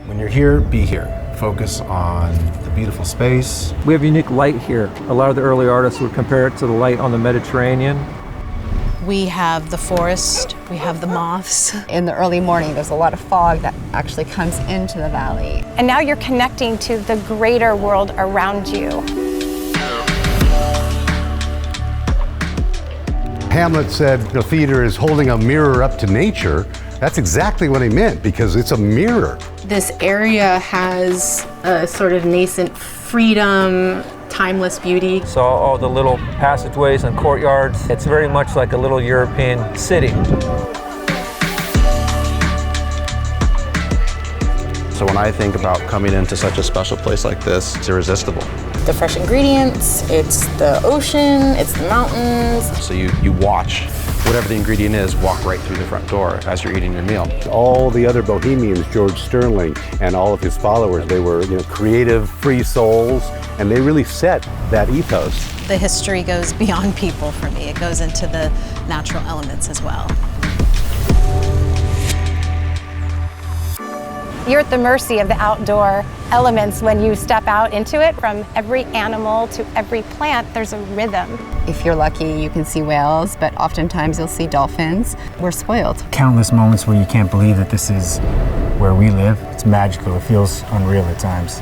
When you're here, be here. Focus on the beautiful space. We have unique light here. A lot of the early artists would compare it to the light on the Mediterranean. We have the forest, we have the moths. In the early morning, there's a lot of fog that actually comes into the valley. And now you're connecting to the greater world around you. Hamlet said the theater is holding a mirror up to nature. That's exactly what he meant, because it's a mirror. This area has a sort of nascent freedom, timeless beauty. Saw all the little passageways and courtyards. It's very much like a little European city. So when I think about coming into such a special place like this, it's irresistible. The fresh ingredients, it's the ocean, it's the mountains. So you watch whatever the ingredient is walk right through the front door as you're eating your meal. All the other bohemians, George Sterling and all of his followers, they were creative, free souls, and they really set that ethos. The history goes beyond people for me. It goes into the natural elements as well. You're at the mercy of the outdoor elements when you step out into it. From every animal to every plant, there's a rhythm. If you're lucky, you can see whales, but oftentimes you'll see dolphins. We're spoiled. Countless moments where you can't believe that this is where we live. It's magical. It feels unreal at times.